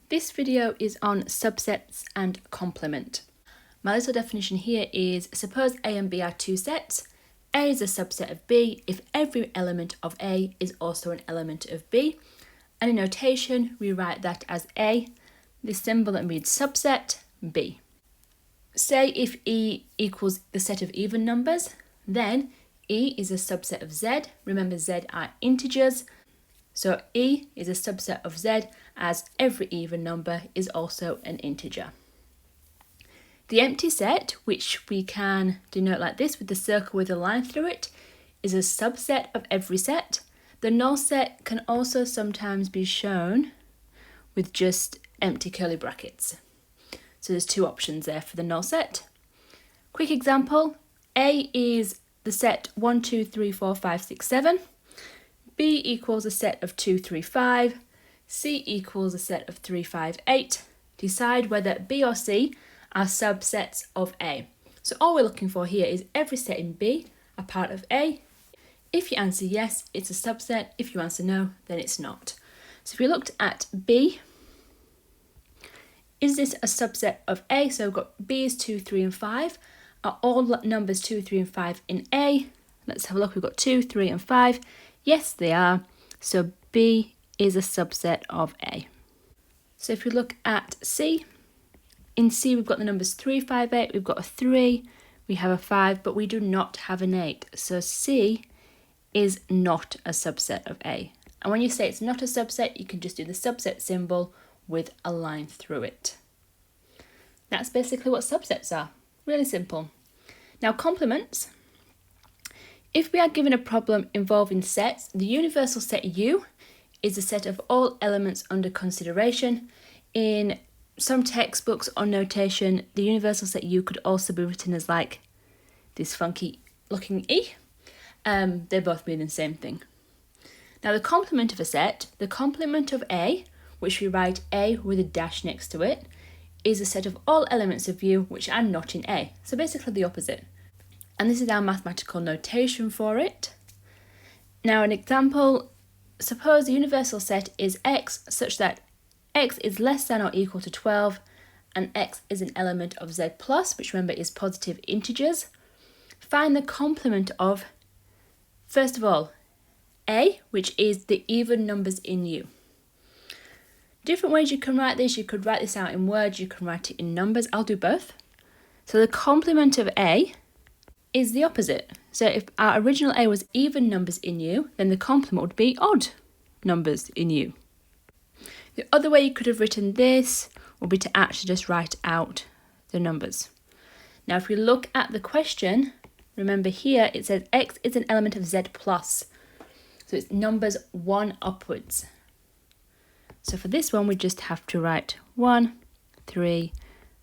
This video is on subsets and complement. My little definition here is, suppose A and B are two sets. A is a subset of B if every element of A is also an element of B. And in notation, we write that as A, the symbol that means subset, B. Say if E equals the set of even numbers, then E is a subset of Z. Remember, Z are integers. So E is a subset of Z, as every even number is also an integer. The empty set, which we can denote like this with the circle with a line through it, is a subset of every set. The null set can also sometimes be shown with just empty curly brackets. So there's two options there for the null set. Quick example, A is the set 1, 2, 3, 4, 5, 6, 7. B equals a set of 2, 3, 5. C equals a set of 3, 5, 8. Decide whether B or C are subsets of A. So all we're looking for here is every set in B a part of A. If you answer yes, it's a subset. If you answer no, then it's not. So if we looked at B, is this a subset of A? So we've got B is 2, 3 and 5. Are all numbers 2, 3 and 5 in A? Let's have a look. We've got 2, 3 and 5. Yes, they are. So B is a subset of A. So if we look at C, in C we've got the numbers 3, 5, 8. We've got a 3, we have a 5, but we do not have an 8. So C is not a subset of A. And when you say it's not a subset, you can just do the subset symbol with a line through it. That's basically what subsets are. Really simple. Now complements. If we are given a problem involving sets, the universal set U is a set of all elements under consideration. In some textbooks or notation, the universal set U could also be written as like this funky looking E. They both mean the same thing. Now the complement of a set, the complement of A, which we write A with a dash next to it, is a set of all elements of U which are not in A. So basically the opposite. And this is our mathematical notation for it. Now an example, suppose the universal set is X such that X is less than or equal to 12 and X is an element of Z plus, which remember is positive integers. Find the complement of, first of all, A, which is the even numbers in U. Different ways you can write this. You could write this out in words, you can write it in numbers. I'll do both. So the complement of A is the opposite. So if our original A was even numbers in U, then the complement would be odd numbers in U. The other way you could have written this would be to actually just write out the numbers. Now if we look at the question, remember here it says X is an element of Z plus. So it's numbers 1 upwards. So for this one, we just have to write 1, 3,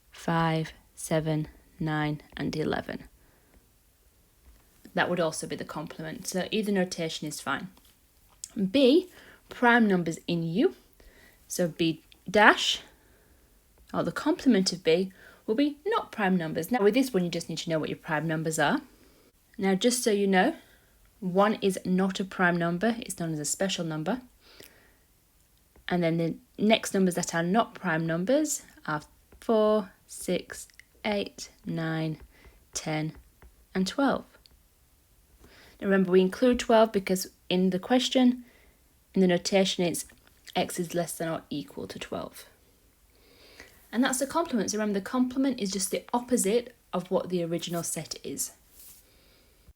5, 7, 9, and 11. That would also be the complement. So either notation is fine. B, prime numbers in U. So B dash, or the complement of B, will be not prime numbers. Now with this one, you just need to know what your prime numbers are. Now just so you know, 1 is not a prime number. It's known as a special number. And then the next numbers that are not prime numbers are 4, 6, 8, 9, 10, and 12. Now remember, we include 12 because in the question, in the notation, it's X is less than or equal to 12. And that's the complement. So remember, the complement is just the opposite of what the original set is.